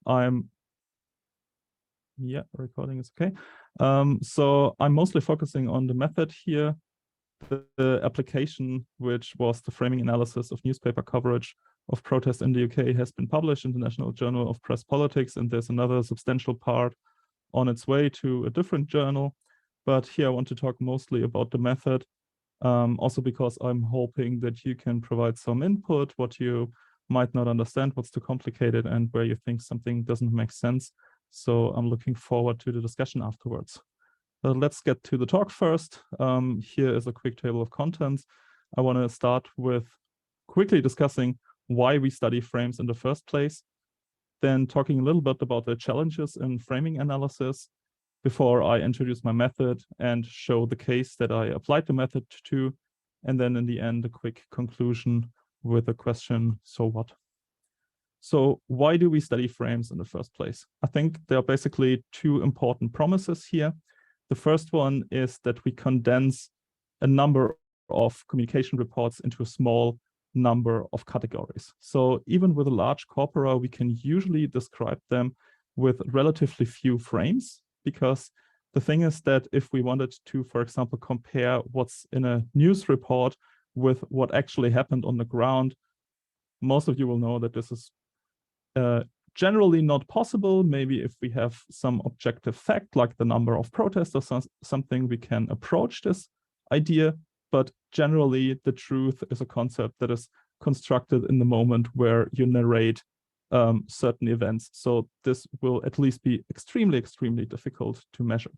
Recording is okay. So I'm mostly focusing on the method here. The application, which was the framing analysis of newspaper coverage of protests in the UK, has been published in the National Journal of Press Politics, and there's another substantial part on its way to a different journal. But here I want to talk mostly about the method, also because I'm hoping that you can provide some input, what you might not understand, what's too complicated, and where you think something doesn't make sense. So I'm looking forward to the discussion afterwards. Let's get to the talk first. Here is a quick table of contents. I want to start with quickly discussing why we study frames in the first place, then talking a little bit about the challenges in framing analysis before I introduce my method and show the case that I applied the method to, and then in the end, a quick conclusion with a question, so what? So why do we study frames in the first place? I think there are basically two important promises here. The first one is that we condense a number of communication reports into a small number of categories. So even with a large corpora, we can usually describe them with relatively few frames, because the thing is that if we wanted to, for example, compare what's in a news report with what actually happened on the ground, most of you will know that this is generally not possible. Maybe if we have some objective fact, like the number of protests or something, we can approach this idea. But generally, the truth is a concept that is constructed in the moment where you narrate certain events. So this will at least be extremely, extremely difficult to measure.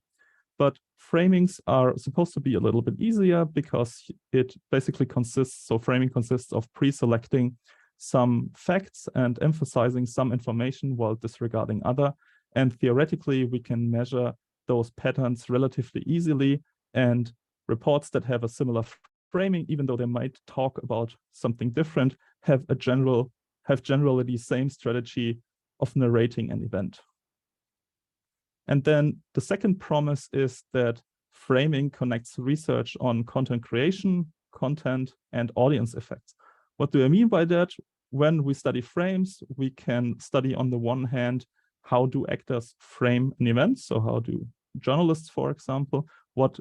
But framings are supposed to be a little bit easier because it basically consists, so framing consists of pre-selecting some facts and emphasizing some information while disregarding other. And theoretically, we can measure those patterns relatively easily, and reports that have a similar framing, even though they might talk about something different, have generally the same strategy of narrating an event. And then the second promise is that framing connects research on content creation, content, and audience effects. What do I mean by that? When we study frames, we can study on the one hand, how do actors frame an event? So how do journalists, for example, what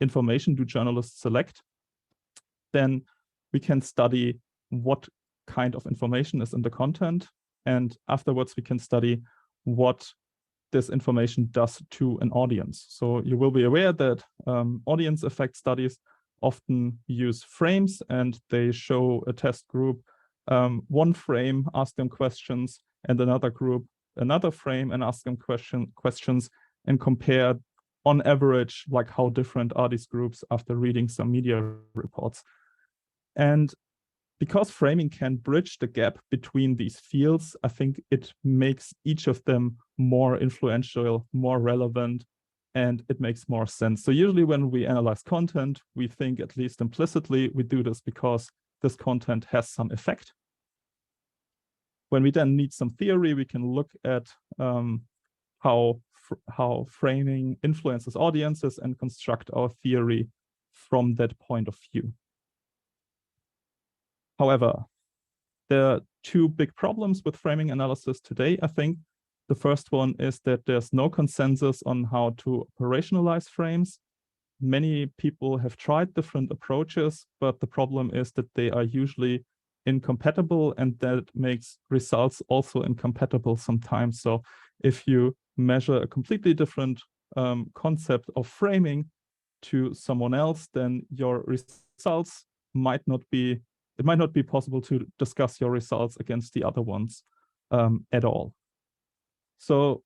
information do journalists select? Then we can study what kind of information is in the content. And afterwards, we can study what this information does to an audience. So you will be aware that audience effect studies often use frames, and they show a test group one frame, ask them questions, and another group another frame and ask them questions and compare on average, like how different are these groups after reading some media reports. And because framing can bridge the gap between these fields, I think it makes each of them more influential, more relevant, and it makes more sense. So usually when we analyze content, we think, at least implicitly, we do this because this content has some effect. When we then need some theory, we can look at how framing influences audiences and construct our theory from that point of view. However, there are two big problems with framing analysis today, I think. The first one is that there's no consensus on how to operationalize frames. Many people have tried different approaches, but the problem is that they are usually incompatible, and that makes results also incompatible sometimes. So if you measure a completely different concept of framing to someone else, then your results might not be, it might not be possible to discuss your results against the other ones at all. So,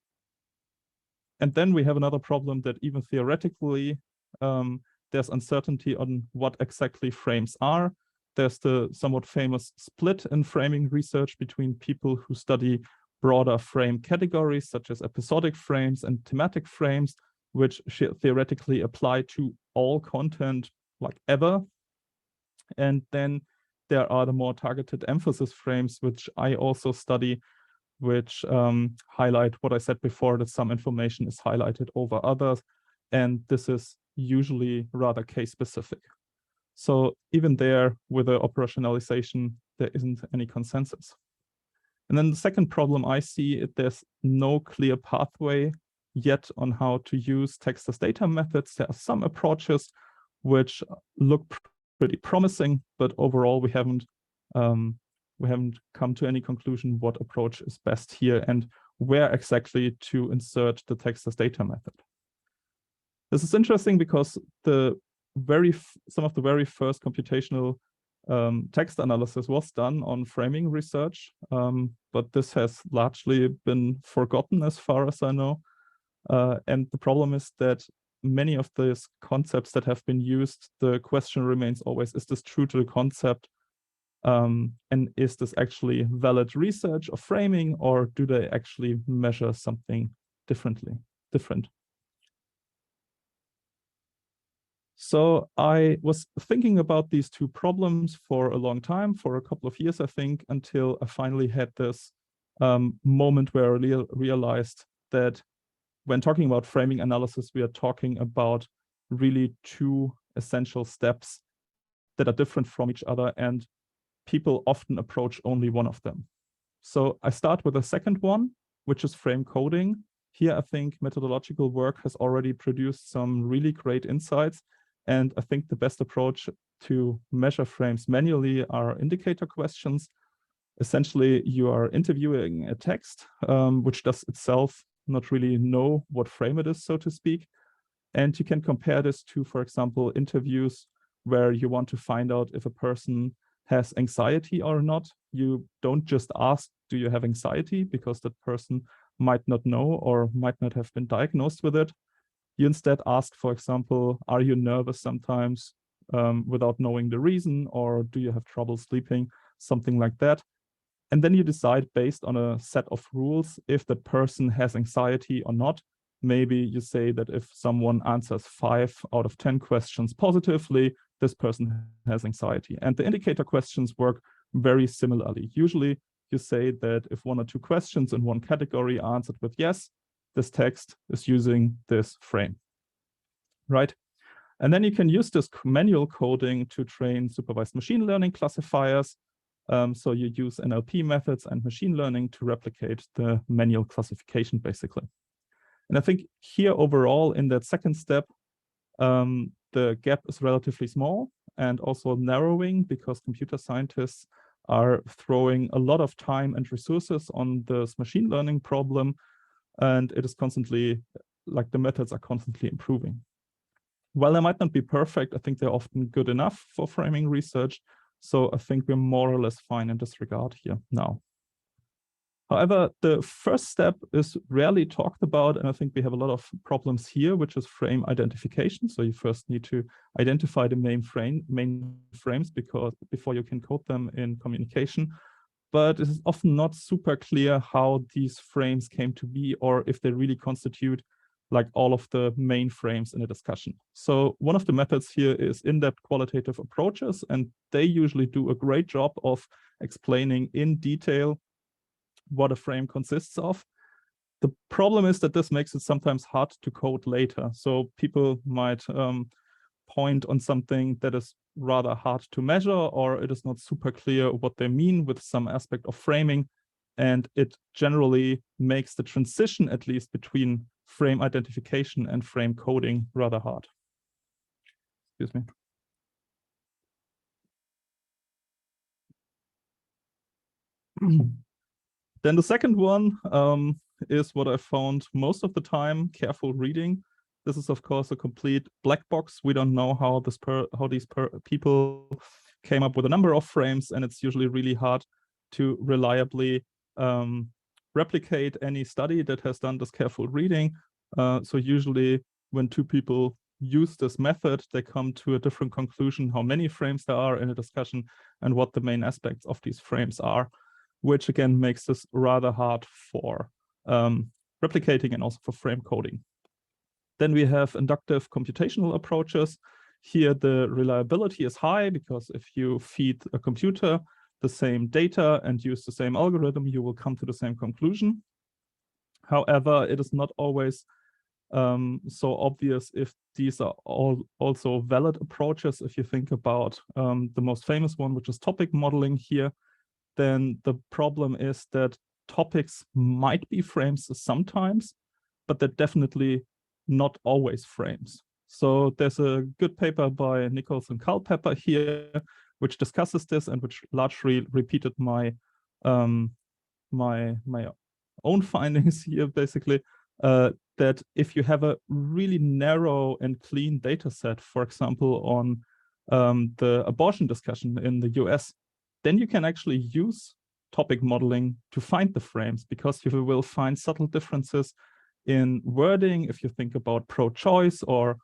and then we have another problem that even theoretically, there's uncertainty on what exactly frames are. There's the somewhat famous split in framing research between people who study broader frame categories, such as episodic frames and thematic frames, which theoretically apply to all content like ever. And then there are the more targeted emphasis frames, which I also study, which highlight what I said before, that some information is highlighted over others. And this is usually rather case specific. So even there, with the operationalization, there isn't any consensus. And then the second problem I see, there's no clear pathway yet on how to use text as data methods. There are some approaches which look pretty promising, but overall we haven't come to any conclusion what approach is best here and where exactly to insert the text as data method. This is interesting because some of the very first computational text analysis was done on framing research, but this has largely been forgotten as far as I know. And the problem is that many of these concepts that have been used, the question remains always, is this true to the concept? And is this actually valid research or framing, or do they actually measure something different? So I was thinking about these two problems for a long time, for a couple of years, I think, until I finally had this moment where I realized that when talking about framing analysis, we are talking about really two essential steps that are different from each other, and people often approach only one of them. So I start with the second one, which is frame coding. Here, I think methodological work has already produced some really great insights. And I think the best approach to measure frames manually are indicator questions. Essentially, you are interviewing a text, which does itself not really know what frame it is, so to speak. And you can compare this to, for example, interviews where you want to find out if a person has anxiety or not. You don't just ask, do you have anxiety? Because that person might not know or might not have been diagnosed with it. You instead ask, for example, are you nervous sometimes without knowing the reason, or do you have trouble sleeping? Something like that. And then you decide based on a set of rules if that person has anxiety or not. Maybe you say that if someone answers 5 out of 10 questions positively, this person has anxiety. And the indicator questions work very similarly. Usually you say that if 1 or 2 questions in one category are answered with yes, this text is using this frame, right? And then you can use this manual coding to train supervised machine learning classifiers. So you use NLP methods and machine learning to replicate the manual classification, basically. And I think here overall in that second step, the gap is relatively small and also narrowing because computer scientists are throwing a lot of time and resources on this machine learning problem. And it is constantly, like the methods are constantly improving. While they might not be perfect, I think they're often good enough for framing research. So I think we're more or less fine in this regard here now. However, the first step is rarely talked about, and I think we have a lot of problems here, which is frame identification. So you first need to identify the main frames before you can code them in communication. But it is often not super clear how these frames came to be, or if they really constitute like all of the main frames in a discussion. So one of the methods here is in-depth qualitative approaches, and they usually do a great job of explaining in detail what a frame consists of. The problem is that this makes it sometimes hard to code later. So people might point on something that is rather hard to measure, or it is not super clear what they mean with some aspect of framing. And it generally makes the transition, at least between frame identification and frame coding, rather hard. Excuse me. Then the second one is what I found most of the time, careful reading. This is, of course, a complete black box. We don't know how these people came up with a number of frames, and it's usually really hard to reliably replicate any study that has done this careful reading. So usually when 2 people use this method, they come to a different conclusion how many frames there are in a discussion and what the main aspects of these frames are, which again makes this rather hard for replicating and also for frame coding. Then we have inductive computational approaches. Here the reliability is high because if you feed a computer the same data and use the same algorithm, you will come to the same conclusion. However, it is not always so obvious if these are also valid approaches. If you think about the most famous one, which is topic modeling here, then the problem is that topics might be frames sometimes, but they're definitely not always frames. So there's a good paper by Nichols and Culpepper here, which discusses this and which largely repeated my my own findings here, basically, that if you have a really narrow and clean data set, for example, on the abortion discussion in the US, then you can actually use topic modeling to find the frames, because you will find subtle differences in wording. If you think about pro-choice or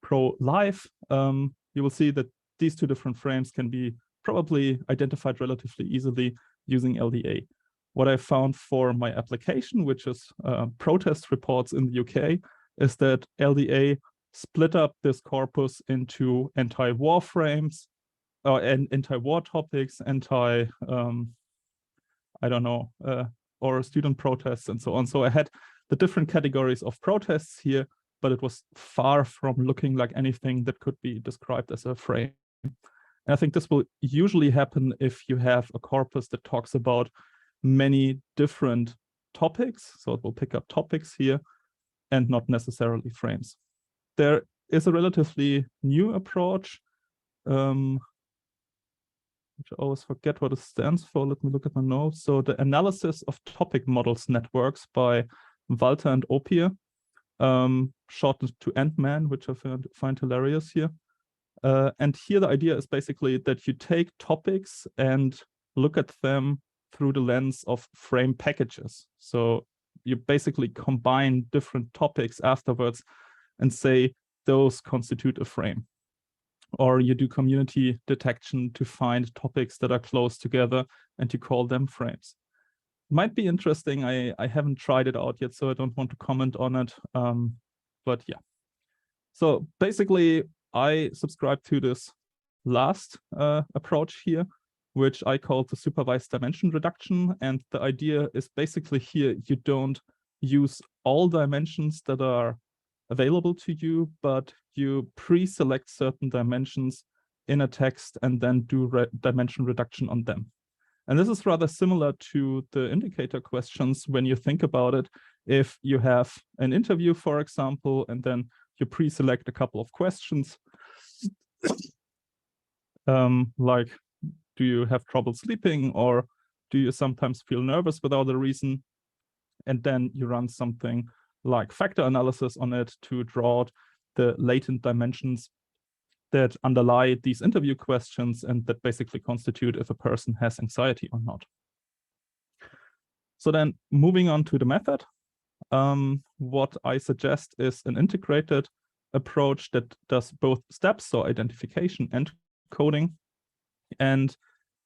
pro-life, you will see that these two different frames can be probably identified relatively easily using LDA. What I found for my application, which is protest reports in the UK, is that LDA split up this corpus into anti-war frames, or anti-war topics, I don't know, or student protests and so on. So I had the different categories of protests here, but it was far from looking like anything that could be described as a frame. And I think this will usually happen if you have a corpus that talks about many different topics. So it will pick up topics here and not necessarily frames. There is a relatively new approach, which I always forget what it stands for. Let me look at my notes. So the analysis of topic models networks by Walter and Opier, shortened to Ant-Man, which I find hilarious here. And here the idea is basically that you take topics and look at them through the lens of frame packages. So you basically combine different topics afterwards and say those constitute a frame. Or you do community detection to find topics that are close together and you call them frames. Might be interesting. I haven't tried it out yet, so I don't want to comment on it. But yeah. So basically, I subscribe to this last approach here, which I call the supervised dimension reduction. And the idea is basically here, you don't use all dimensions that are available to you, but you pre-select certain dimensions in a text and then do dimension reduction on them. And this is rather similar to the indicator questions when you think about it. If you have an interview, for example, and then you pre-select a couple of questions, like, do you have trouble sleeping, or do you sometimes feel nervous without a reason? And then you run something like factor analysis on it to draw out the latent dimensions that underlie these interview questions and that basically constitute if a person has anxiety or not. So then moving on to the method, what I suggest is an integrated approach that does both steps, so identification and coding. And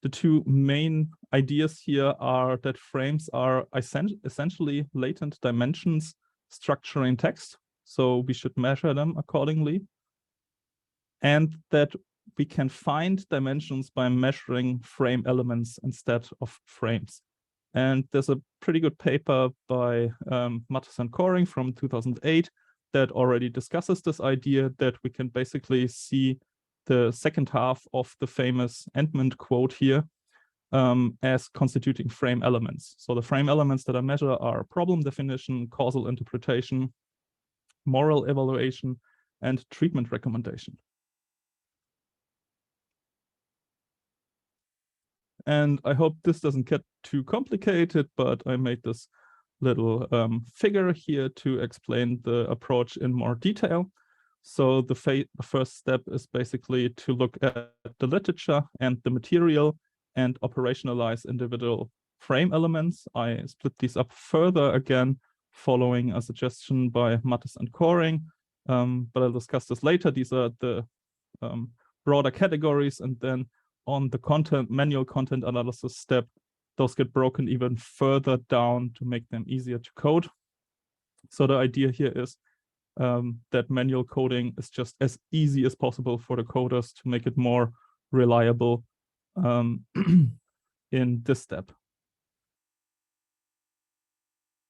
the two main ideas here are that frames are essentially latent dimensions structuring text, so we should measure them accordingly. And that we can find dimensions by measuring frame elements instead of frames. And there's a pretty good paper by Mattes and Coring from 2008 that already discusses this idea that we can basically see the second half of the famous Entman quote here as constituting frame elements. So the frame elements that I measure are problem definition, causal interpretation, moral evaluation, and treatment recommendation. And I hope this doesn't get too complicated, but I made this little figure here to explain the approach in more detail. So the first step is basically to look at the literature and the material and operationalize individual frame elements. I split these up further again, following a suggestion by Mattes and Coring, but I'll discuss this later. These are the broader categories, and then on the manual content analysis step, those get broken even further down to make them easier to code. So the idea here is that manual coding is just as easy as possible for the coders to make it more reliable in this step.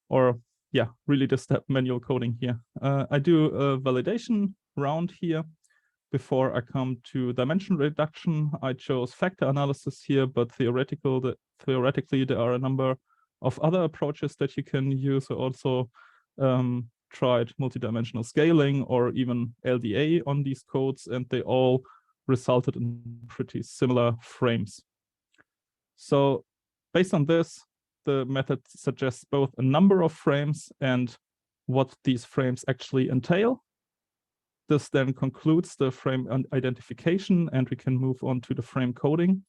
Or yeah, really this step, manual coding here. I do a validation round here before I come to dimension reduction, I chose factor analysis here, but theoretically there are a number of other approaches that you can use. I also tried multidimensional scaling or even LDA on these codes, and they all resulted in pretty similar frames. So based on this, the method suggests both a number of frames and what these frames actually entail. This then concludes the frame identification, and we can move on to the frame coding.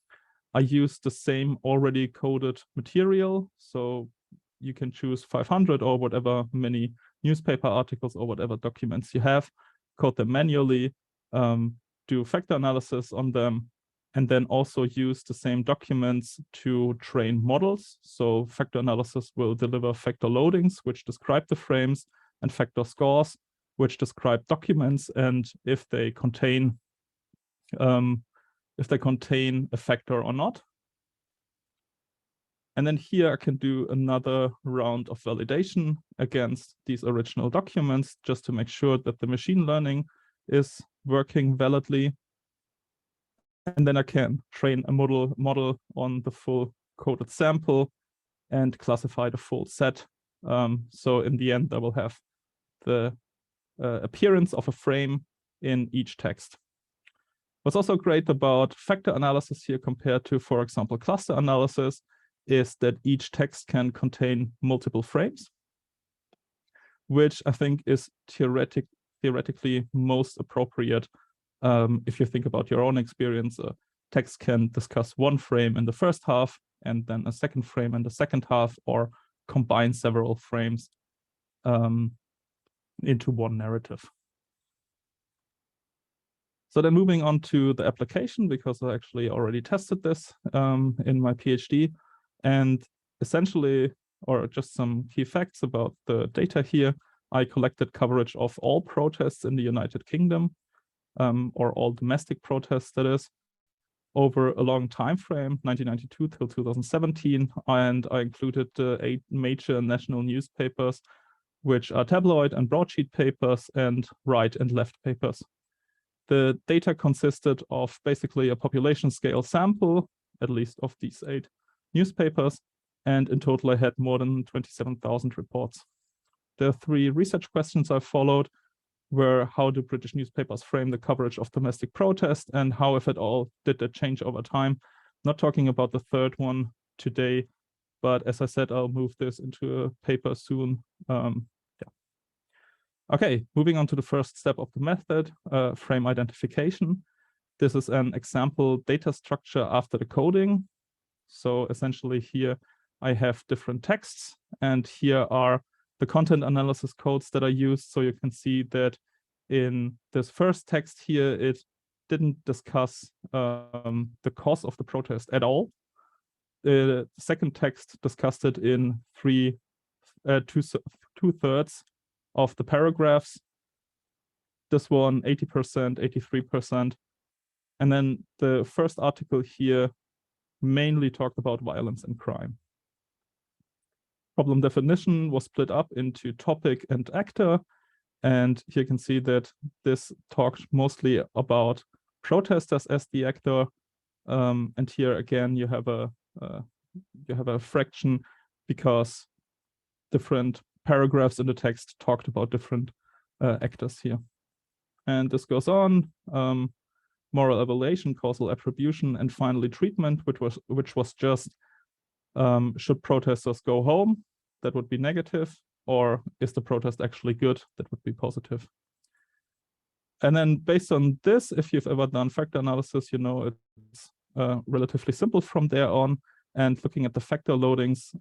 I use the same already coded material, so you can choose 500 or whatever many newspaper articles or whatever documents you have, code them manually, do factor analysis on them, and then also use the same documents to train models. So factor analysis will deliver factor loadings, which describe the frames, and factor scores, which describe documents and if they contain a factor or not. And then here I can do another round of validation against these original documents just to make sure that the machine learning is working validly. And then I can train a model on the full coded sample and classify the full set. So in the end, I will have the appearance of a frame in each text. What's also great about factor analysis here compared to, for example, cluster analysis is that each text can contain multiple frames, which I think is theoretically most appropriate. If you think about your own experience, a text can discuss one frame in the first half and then a second frame in the second half, or combine several frames into one narrative. So then moving on to the application, because I actually already tested this in my PhD, and essentially, or just some key facts about the data here, I collected coverage of all protests in the United Kingdom, or all domestic protests, that is, over a long time frame, 1992 till 2017, and I included 8 major national newspapers, which are tabloid and broadsheet papers and right and left papers. The data consisted of basically a population scale sample, at least of these 8 newspapers, and in total I had more than 27,000 reports. The 3 research questions I followed were: how do British newspapers frame the coverage of domestic protest, and how, if at all, did that change over time? Not talking about the third one today, but as I said, I'll move this into a paper soon. Okay, moving on to the first step of the method, frame identification. This is an example data structure after the coding. So essentially here I have different texts, and here are the content analysis codes that I used. So you can see that in this first text here, it didn't discuss the cause of the protest at all. The second text discussed it in two-thirds of the paragraphs. This one, 80%, 83%. And then the first article here mainly talked about violence and crime. Problem definition was split up into topic and actor. And here you can see that this talked mostly about protesters as the actor. And here again, you have a fraction because different paragraphs in the text talked about different actors here. And this goes on, moral evaluation, causal attribution, and finally treatment, which was just, should protesters go home? That would be negative. Or is the protest actually good? That would be positive. And then based on this, if you've ever done factor analysis, you know it's relatively simple from there on. And looking at the factor loadings,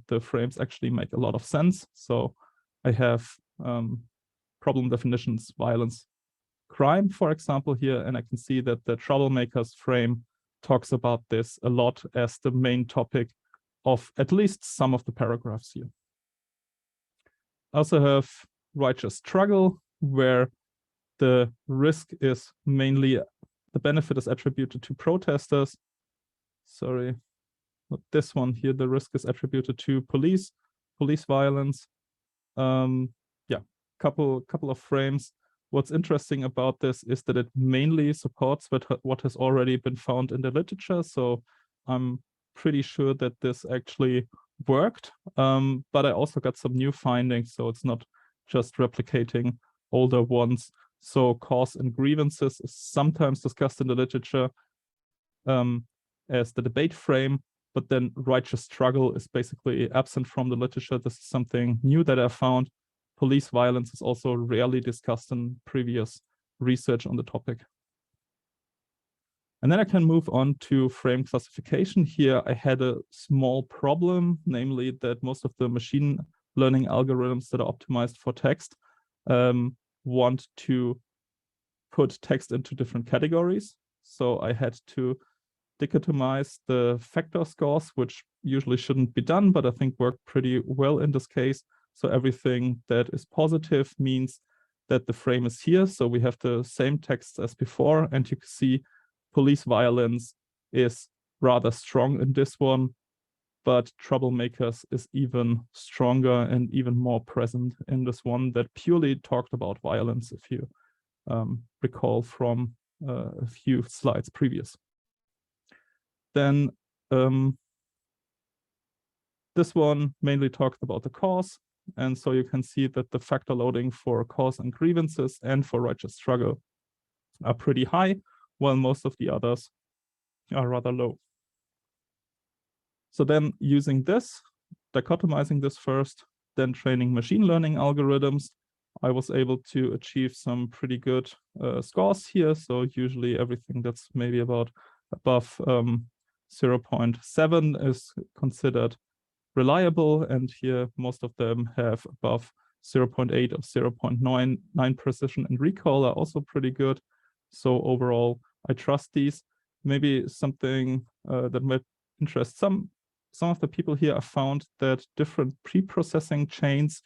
the frames actually make a lot of sense. So I have problem definitions, violence, crime, for example, here, and I can see that the Troublemakers frame talks about this a lot as the main topic of at least some of the paragraphs here. I also have righteous struggle, where the risk is mainly, the benefit is attributed to protesters. Sorry. This one here, the risk is attributed to police violence. Yeah, couple of frames what's interesting about this is that it mainly supports what has already been found in the literature. So I'm pretty sure that this actually worked, but I also got some new findings. So it's not just replicating older ones. So cause and grievances is sometimes discussed in the literature as the debate frame, but then righteous struggle is basically absent from the literature. This is something new that I found. Police violence is also rarely discussed in previous research on the topic. And then I can move on to frame classification. Here I had a small problem, namely that most of the machine learning algorithms that are optimized for text want to put text into different categories. So I had to dichotomize the factor scores, which usually shouldn't be done, but I think worked pretty well in this case. So everything that is positive means that the frame is here. So we have the same text as before, and you can see police violence is rather strong in this one, but Troublemakers is even stronger and even more present in this one that purely talked about violence, if you recall from a few slides previous. Then this one mainly talked about the cause. And so you can see that the factor loading for cause and grievances and for righteous struggle are pretty high, while most of the others are rather low. So then using this, dichotomizing this first, then training machine learning algorithms, I was able to achieve some pretty good scores here. So usually everything that's maybe about above 0.7 is considered reliable, and here most of them have above 0.8 or 0.99 precision and recall are also pretty good. So overall, I trust these. Maybe something that might interest some of the people here. I found that different pre-processing chains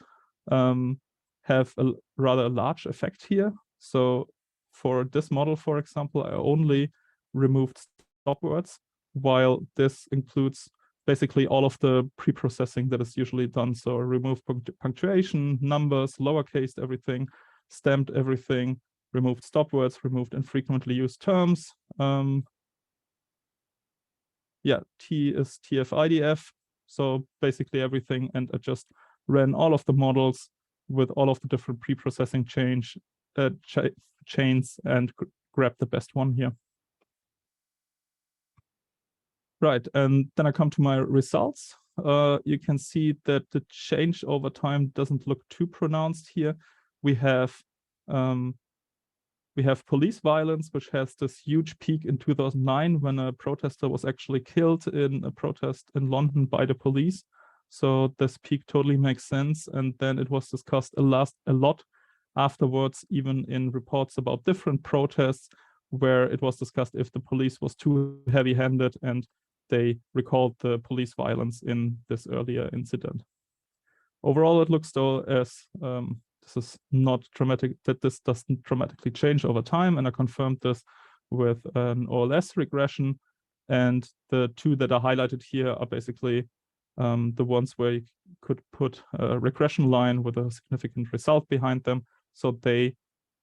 have a rather large effect here. So for this model, for example, I only removed stop words, while this includes basically all of the pre-processing that is usually done. So remove punctuation, numbers, lowercase everything, stamped everything, removed stop words, removed infrequently used terms. Yeah, T is TF-IDF. So basically everything. And I just ran all of the models with all of the different pre-processing chains and grabbed the best one here. Right, and then I come to my results. You can see that the change over time doesn't look too pronounced here. We have police violence, which has this huge peak in 2009 when a protester was actually killed in a protest in London by the police. So this peak totally makes sense. And then it was discussed a lot afterwards, even in reports about different protests, where it was discussed if the police was too heavy-handed, and they recalled the police violence in this earlier incident. Overall, it looks though as this is not dramatic, that this doesn't dramatically change over time, and I confirmed this with an OLS regression. And the two that are highlighted here are basically the ones where you could put a regression line with a significant result behind them. So they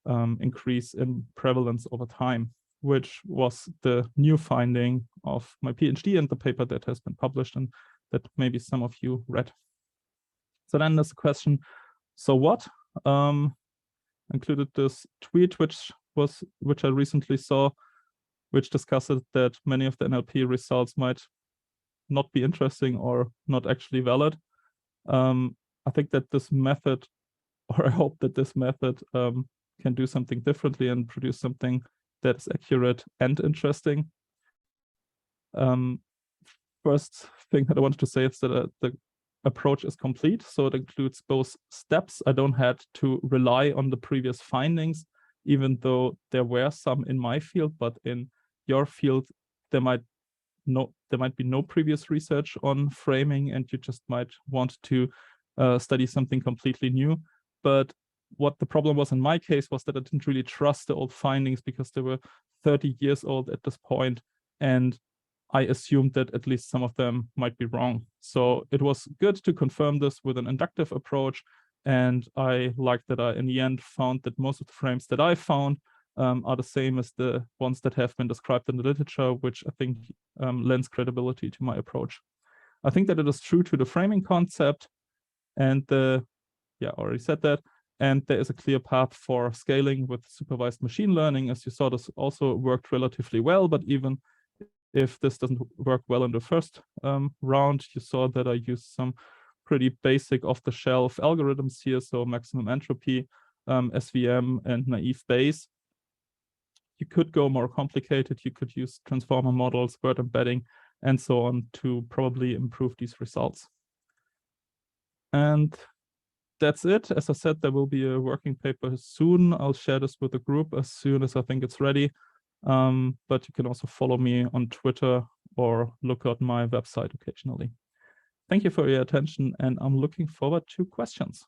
increase in prevalence over time, which was the new finding of my PhD and the paper that has been published and that maybe some of you read. So then there's a question, so what? Included this tweet, which I recently saw, which discussed that many of the NLP results might not be interesting or not actually valid. I think that this method, or I hope that this method can do something differently and produce something that's accurate and interesting. First thing that I wanted to say is that the approach is complete. So it includes both steps. I don't have to rely on the previous findings, even though there were some in my field, but in your field, there might be no previous research on framing, and you just might want to study something completely new. But what the problem was in my case was that I didn't really trust the old findings because they were 30 years old at this point, and I assumed that at least some of them might be wrong. So it was good to confirm this with an inductive approach And I like that I, in the end, found that most of the frames that I found are the same as the ones that have been described in the literature, which I think lends credibility to my approach. I think that it is true to the framing concept, and I already said that. And there is a clear path for scaling with supervised machine learning. As you saw, this also worked relatively well, but even if this doesn't work well in the first round, you saw that I used some pretty basic off-the-shelf algorithms here, so maximum entropy, SVM, and naive Bayes. You could go more complicated. You could use transformer models, word embedding, and so on to probably improve these results. And that's it. As I said, there will be a working paper soon. I'll share this with the group as soon as I think it's ready. But you can also follow me on Twitter or look at my website occasionally. Thank you for your attention, and I'm looking forward to questions.